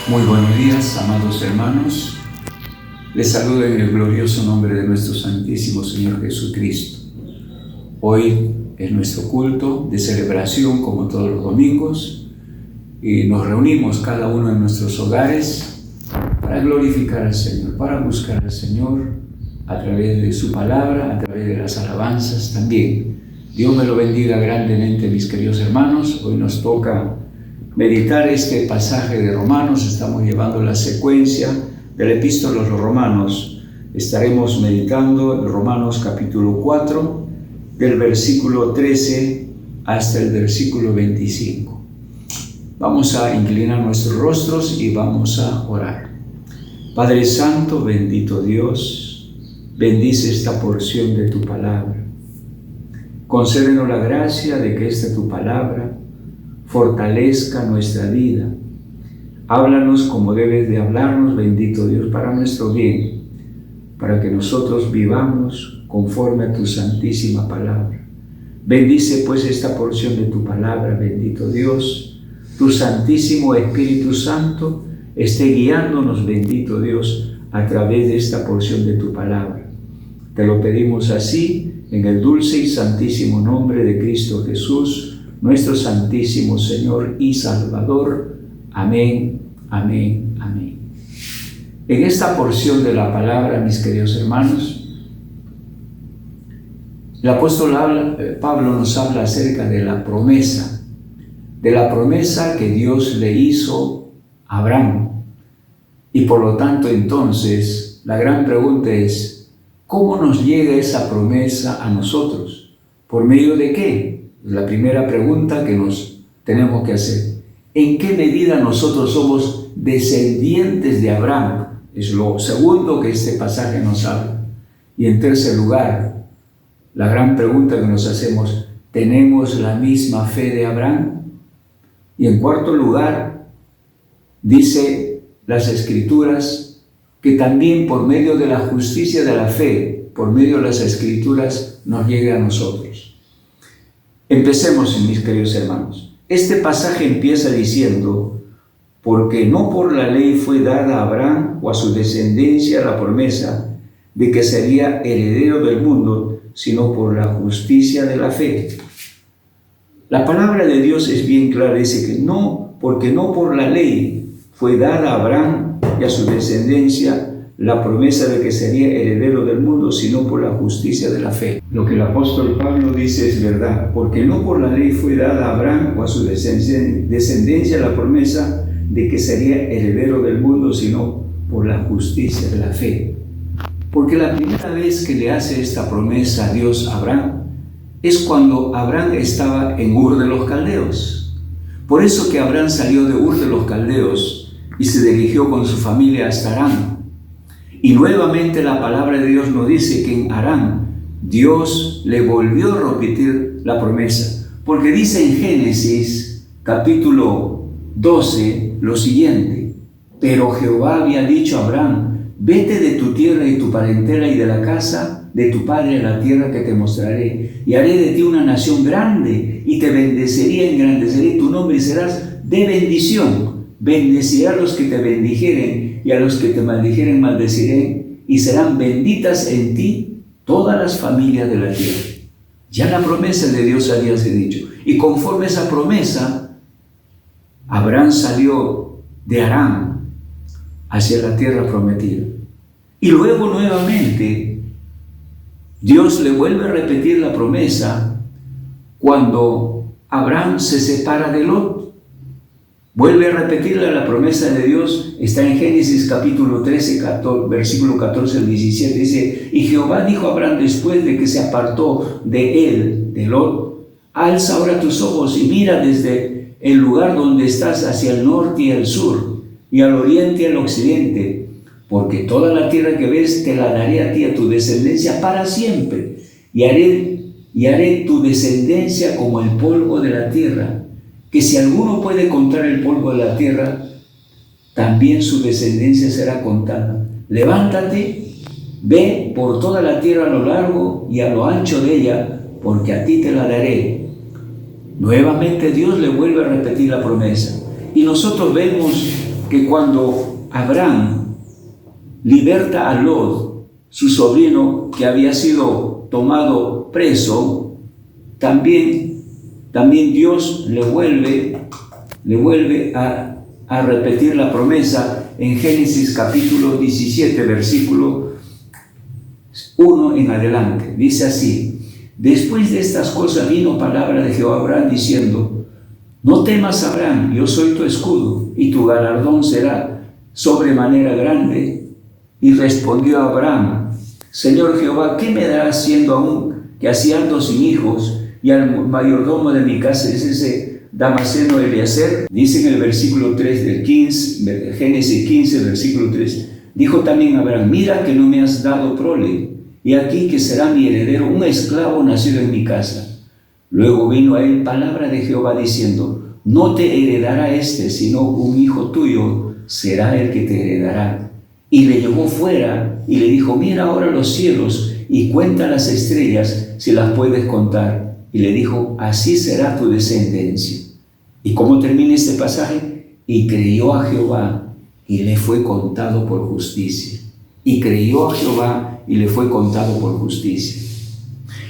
Muy buenos días, amados hermanos. Les saludo en el glorioso nombre de nuestro Santísimo Señor Jesucristo. Hoy es nuestro culto de celebración, como todos los domingos, y nos reunimos cada uno en nuestros hogares para glorificar al Señor, para buscar al Señor a través de su palabra, a través de las alabanzas también. Dios me lo bendiga grandemente, mis queridos hermanos. Hoy nos toca meditar este pasaje de Romanos. Estamos llevando la secuencia del epístola a los Romanos. Estaremos meditando en Romanos capítulo 4, del versículo 13 hasta el versículo 25. Vamos a inclinar nuestros rostros y vamos a orar. Padre Santo, bendito Dios, bendice esta porción de tu palabra. Concédenos la gracia de que esta tu palabra fortalezca nuestra vida. Háblanos como debes de hablarnos, bendito Dios, para nuestro bien, para que nosotros vivamos conforme a tu santísima palabra. Bendice pues esta porción de tu palabra, bendito Dios. Tu santísimo Espíritu Santo esté guiándonos, bendito Dios, a través de esta porción de tu palabra. Te lo pedimos así, en el dulce y santísimo nombre de Cristo Jesús, nuestro santísimo Señor y Salvador. Amén, amén, amén. En esta porción de la palabra, mis queridos hermanos, el apóstol Pablo nos habla acerca de la promesa que Dios le hizo a Abraham. Y por lo tanto, entonces, la gran pregunta es, ¿cómo nos llega esa promesa a nosotros? ¿Por medio de qué? La primera pregunta que nos tenemos que hacer. ¿En qué medida nosotros somos descendientes de Abraham? Es lo segundo que este pasaje nos habla. Y en tercer lugar, la gran pregunta que nos hacemos, ¿tenemos la misma fe de Abraham? Y en cuarto lugar, dice las Escrituras que también por medio de la justicia de la fe, por medio de las Escrituras, nos llega a nosotros. Empecemos, mis queridos hermanos. Este pasaje empieza diciendo, porque no por la ley fue dada a Abraham o a su descendencia la promesa de que sería heredero del mundo, sino por la justicia de la fe. La palabra de Dios es bien clara, dice que no, porque no por la ley fue dada a Abraham y a su descendencia la promesa de que sería heredero del mundo, sino por la justicia de la fe. Lo que el apóstol Pablo dice es verdad, porque no por la ley fue dada a Abraham o a su descendencia la promesa de que sería heredero del mundo, sino por la justicia de la fe. Porque la primera vez que le hace esta promesa a Dios a Abraham es cuando Abraham estaba en Ur de los Caldeos. Por eso que Abraham salió de Ur de los Caldeos y se dirigió con su familia hasta Harán. Y nuevamente la palabra de Dios nos dice que en Harán Dios le volvió a repetir la promesa. Porque dice en Génesis capítulo 12 lo siguiente: pero Jehová había dicho a Abraham, vete de tu tierra y tu parentela y de la casa de tu padre a la tierra que te mostraré, y haré de ti una nación grande, y te bendeciré, engrandeceré tu nombre y serás de bendición. Bendeciré a los que te bendijeren, y a los que te maldijeren maldeciré, y serán benditas en ti todas las familias de la tierra. Ya la promesa de Dios había sido dicho. Y conforme a esa promesa, Abraham salió de Harán hacia la tierra prometida. Y luego nuevamente, Dios le vuelve a repetir la promesa cuando Abraham se separa de Lot. Vuelve a repetirle la promesa de Dios, está en Génesis capítulo 13, versículo 14 al 17, dice, y Jehová dijo a Abraham después de que se apartó de él, de Lot, alza ahora tus ojos y mira desde el lugar donde estás hacia el norte y el sur, y al oriente y al occidente, porque toda la tierra que ves te la daré a ti, a tu descendencia para siempre, y haré tu descendencia como el polvo de la tierra, que si alguno puede contar el polvo de la tierra, también su descendencia será contada. Levántate, ve por toda la tierra a lo largo y a lo ancho de ella, porque a ti te la daré. Nuevamente Dios le vuelve a repetir la promesa. Y nosotros vemos que cuando Abraham liberta a Lot, su sobrino que había sido tomado preso, también Dios le vuelve a repetir la promesa en Génesis capítulo 17, versículo 1 en adelante. Dice así: después de estas cosas vino palabra de Jehová a Abraham diciendo: no temas, Abraham, yo soy tu escudo, y tu galardón será sobremanera grande. Y respondió Abraham: Señor Jehová, ¿qué me darás siendo aún que así ando sin hijos, y al mayordomo de mi casa es ese Damaseno Eliezer? Dice en el versículo 3 del 15, Génesis 15, versículo 3, dijo también Abraham: mira que no me has dado prole, y aquí que será mi heredero un esclavo nacido en mi casa. Luego vino a él palabra de Jehová diciendo: no te heredará sino un hijo tuyo será el que te heredará. Y le llevó fuera y le dijo: mira ahora los cielos y cuenta las estrellas si las puedes contar. Y le dijo: así será tu descendencia. ¿Y cómo termina este pasaje? Y creyó a Jehová y le fue contado por justicia. Y creyó a Jehová y le fue contado por justicia.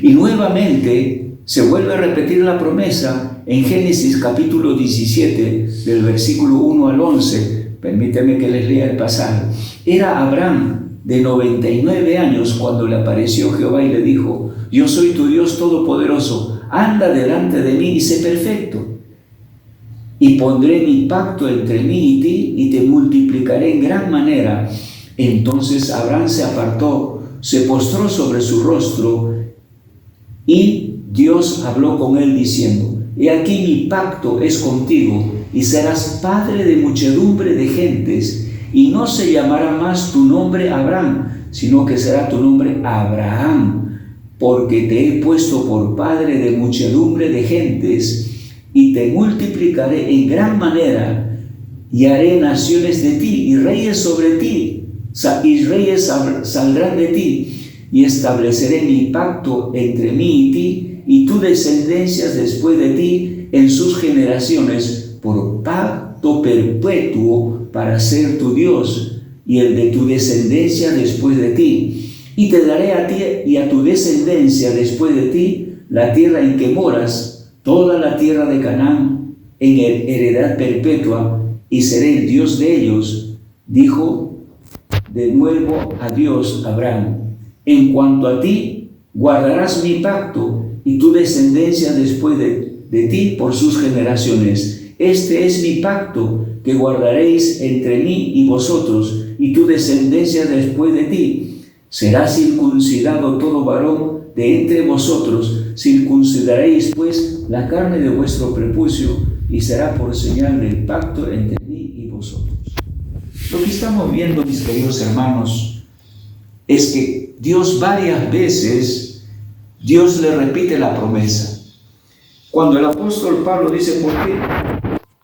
Y nuevamente se vuelve a repetir la promesa en Génesis capítulo 17, del versículo 1 al 11. Permíteme que les lea el pasaje. Era Abraham de 99 años cuando le apareció Jehová y le dijo: yo soy tu Dios todopoderoso, anda delante de mí y sé perfecto. Y pondré mi pacto entre mí y ti, y te multiplicaré en gran manera. Entonces Abraham se apartó, se postró sobre su rostro, y Dios habló con él diciendo: he aquí mi pacto es contigo, y serás padre de muchedumbre de gentes, y no se llamará más tu nombre Abraham, sino que será tu nombre Abraham, porque te he puesto por padre de muchedumbre de gentes, y te multiplicaré en gran manera, y haré naciones de ti, y reyes sobre ti, y reyes saldrán de ti, y estableceré mi pacto entre mí y ti, y tu descendencia después de ti en sus generaciones, por pacto perpetuo para ser tu Dios, y el de tu descendencia después de ti. Y te daré a ti y a tu descendencia después de ti la tierra en que moras, toda la tierra de Canaán, en heredad perpetua, y seré el Dios de ellos. Dijo de nuevo a Dios Abraham: en cuanto a ti, guardarás mi pacto, y tu descendencia después de ti por sus generaciones. Este es mi pacto que guardaréis entre mí y vosotros, y tu descendencia después de ti. Será circuncidado todo varón de entre vosotros, circuncidaréis pues la carne de vuestro prepucio, y será por señal del pacto entre mí y vosotros. Lo que estamos viendo, mis queridos hermanos, es que Dios varias veces, Dios le repite la promesa. Cuando el apóstol Pablo dice: ¿por qué?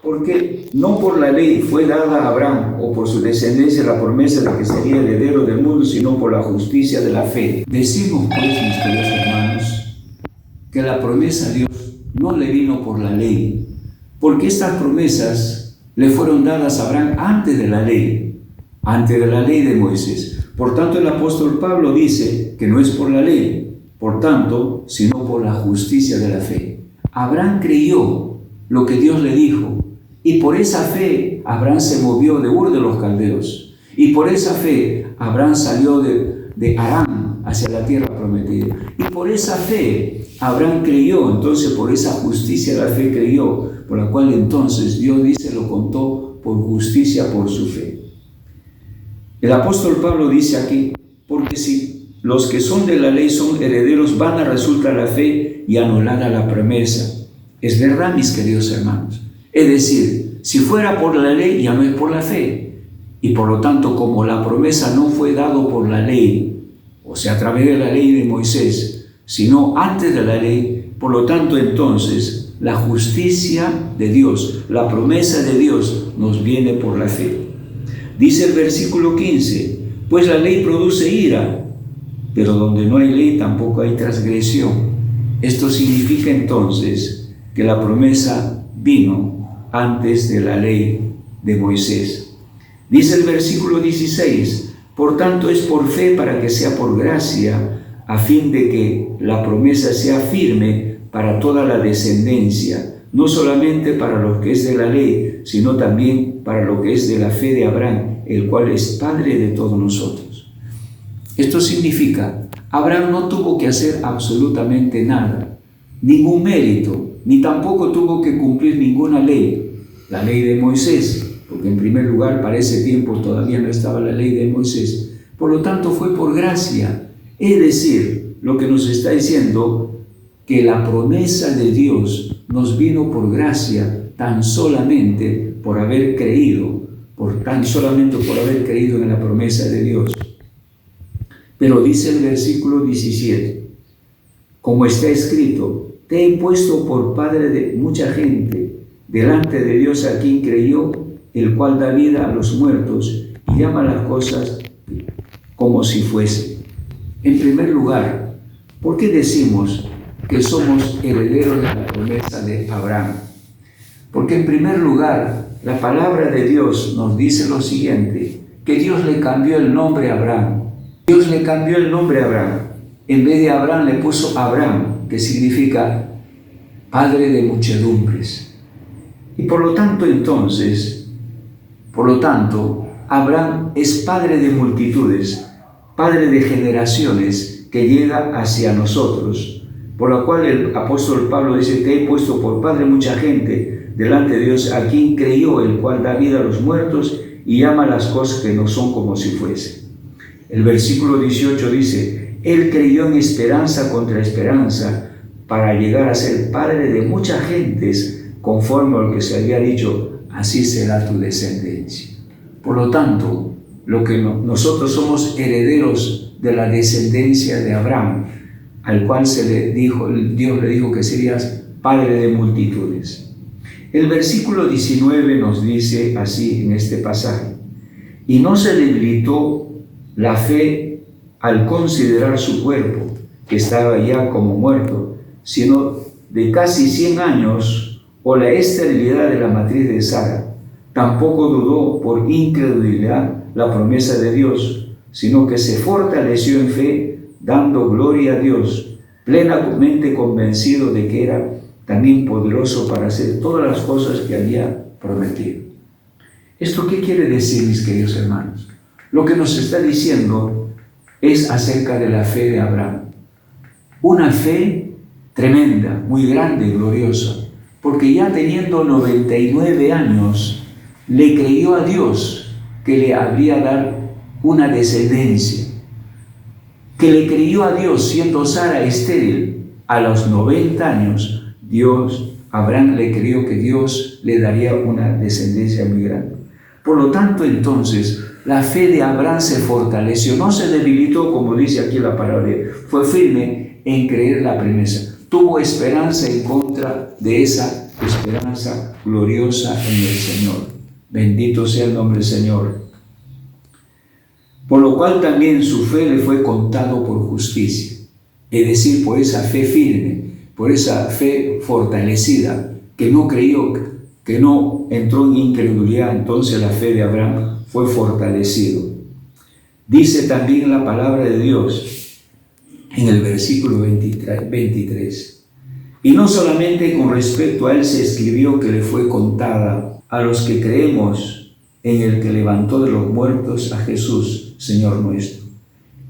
Porque no por la ley fue dada a Abraham o por su descendencia la promesa de que sería heredero del mundo, sino por la justicia de la fe. Decimos pues, mis queridos hermanos, que la promesa de Dios no le vino por la ley, porque estas promesas le fueron dadas a Abraham antes de la ley de Moisés. Por tanto, el apóstol Pablo dice que no es por la ley, por tanto, sino por la justicia de la fe. Abraham creyó lo que Dios le dijo, y por esa fe Abraham se movió de Ur de los Caldeos, y por esa fe Abraham salió de Aram hacia la tierra prometida, y por esa fe Abraham creyó. Entonces por esa justicia de la fe creyó, por la cual entonces Dios dice lo contó por justicia por su fe. El apóstol Pablo dice aquí: porque si los que son de la ley son herederos, vana resulta la fe y anulada la promesa. Es verdad, mis queridos hermanos. Es decir, si fuera por la ley, ya no es por la fe. Y por lo tanto, como la promesa no fue dada por la ley, o sea, a través de la ley de Moisés, sino antes de la ley, por lo tanto, entonces, la justicia de Dios, la promesa de Dios, nos viene por la fe. Dice el versículo 15: pues la ley produce ira, pero donde no hay ley tampoco hay transgresión. Esto significa entonces que la promesa vino antes de la ley de Moisés. Dice el versículo 16, por tanto es por fe para que sea por gracia, a fin de que la promesa sea firme para toda la descendencia, no solamente para lo que es de la ley, sino también para lo que es de la fe de Abraham, el cual es Padre de todos nosotros. Esto significa, Abraham no tuvo que hacer absolutamente nada, ningún mérito, ni tampoco tuvo que cumplir ninguna ley, la ley de Moisés, porque en primer lugar para ese tiempo todavía no estaba la ley de Moisés. Por lo tanto fue por gracia, es decir, lo que nos está diciendo, que la promesa de Dios nos vino por gracia tan solamente por haber creído, tan solamente por haber creído en la promesa de Dios. Pero dice el versículo 17, como está escrito, te he puesto por padre de mucha gente, delante de Dios a quien creyó, el cual da vida a los muertos y llama las cosas como si fuese. En primer lugar, ¿por qué decimos que somos herederos de la promesa de Abraham? Porque en primer lugar, la palabra de Dios nos dice lo siguiente, que Dios le cambió el nombre a Abraham. Dios le cambió el nombre a Abraham. En vez de Abraham le puso Abraham, que significa padre de muchedumbres. Y por lo tanto, Abraham es padre de multitudes, padre de generaciones que llega hacia nosotros. Por lo cual el apóstol Pablo dice, te he puesto por padre mucha gente delante de Dios, a quien creyó, el cual da vida a los muertos y llama las cosas que no son como si fuesen. El versículo 18 dice, él creyó en esperanza contra esperanza para llegar a ser padre de muchas gentes, conforme a lo que se había dicho, así será tu descendencia. Por lo tanto, nosotros somos herederos de la descendencia de Abraham, al cual Dios le dijo que serías padre de multitudes. El versículo 19 nos dice así en este pasaje, y no se debilitó la fe al considerar su cuerpo, que estaba ya como muerto, sino de casi 100 años, o la esterilidad de la matriz de Sara. Tampoco dudó por incredulidad la promesa de Dios, sino que se fortaleció en fe, dando gloria a Dios, plenamente convencido de que era también poderoso para hacer todas las cosas que había prometido. ¿Esto qué quiere decir, mis queridos hermanos? Lo que nos está diciendo es acerca de la fe de Abraham. Una fe tremenda, muy grande, gloriosa, porque ya teniendo 99 años, le creyó a Dios que le habría dar una descendencia, que le creyó a Dios siendo Sara estéril. A los 90 años, Abraham le creyó que Dios le daría una descendencia muy grande. Por lo tanto, entonces, la fe de Abraham se fortaleció, no se debilitó, como dice aquí la palabra, fue firme en creer la promesa. Tuvo esperanza en contra de esa esperanza gloriosa en el Señor. Bendito sea el nombre del Señor. Por lo cual también su fe le fue contado por justicia. Es decir, por esa fe firme, por esa fe fortalecida, que no creyó, que no entró en incredulidad, entonces la fe de Abraham fue fortalecido. Dice también la palabra de Dios en el versículo 23. Y no solamente con respecto a él se escribió que le fue contada a los que creemos en el que levantó de los muertos a Jesús, Señor nuestro,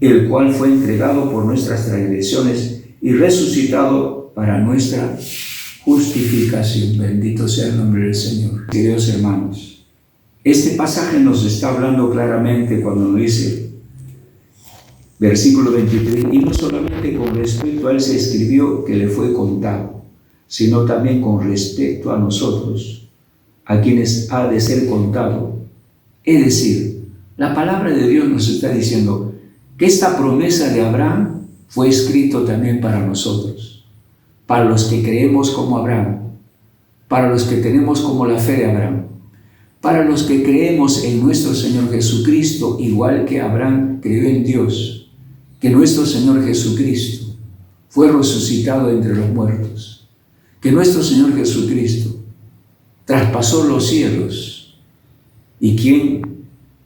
el cual fue entregado por nuestras transgresiones y resucitado para nuestra justificación. Bendito sea el nombre del Señor. Queridos hermanos, este pasaje nos está hablando claramente cuando nos dice, versículo 23, y no solamente con respecto a él se escribió que le fue contado, sino también con respecto a nosotros, a quienes ha de ser contado. Es decir, la palabra de Dios nos está diciendo que esta promesa de Abraham fue escrito también para nosotros, para los que creemos como Abraham, para los que tenemos como la fe de Abraham, para los que creemos en nuestro Señor Jesucristo, igual que Abraham creyó en Dios, que nuestro Señor Jesucristo fue resucitado entre los muertos, que nuestro Señor Jesucristo traspasó los cielos y quien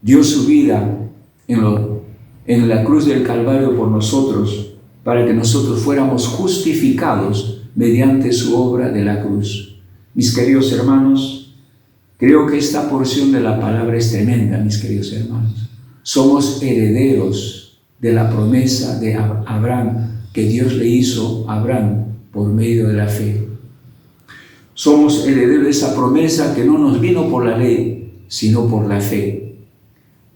dio su vida en la cruz del Calvario por nosotros, para que nosotros fuéramos justificados mediante su obra de la cruz. Mis queridos hermanos, creo que esta porción de la palabra es tremenda, mis queridos hermanos. Somos herederos de la promesa de Abraham que Dios le hizo a Abraham por medio de la fe. Somos herederos de esa promesa que no nos vino por la ley, sino por la fe.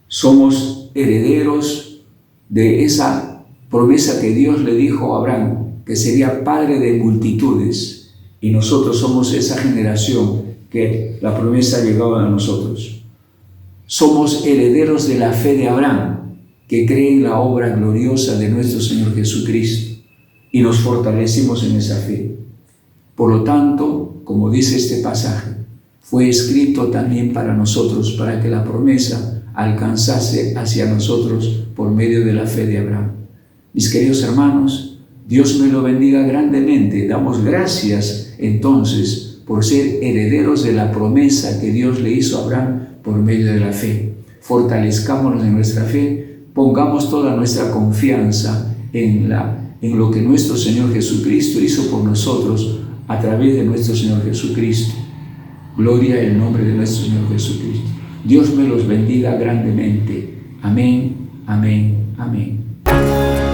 Somos herederos de esa promesa que Dios le dijo a Abraham, que sería padre de multitudes, y nosotros somos esa generación que la promesa ha llegado a nosotros. Somos herederos de la fe de Abraham, que cree en la obra gloriosa de nuestro Señor Jesucristo, y nos fortalecimos en esa fe. Por lo tanto, como dice este pasaje, fue escrito también para nosotros, para que la promesa alcanzase hacia nosotros por medio de la fe de Abraham. Mis queridos hermanos, Dios me lo bendiga grandemente. Damos gracias entonces por ser herederos de la promesa que Dios le hizo a Abraham por medio de la fe. Fortalezcámonos en nuestra fe, pongamos toda nuestra confianza en lo que nuestro Señor Jesucristo hizo por nosotros a través de nuestro Señor Jesucristo. Gloria al nombre de nuestro Señor Jesucristo. Dios me los bendiga grandemente. Amén, amén, amén.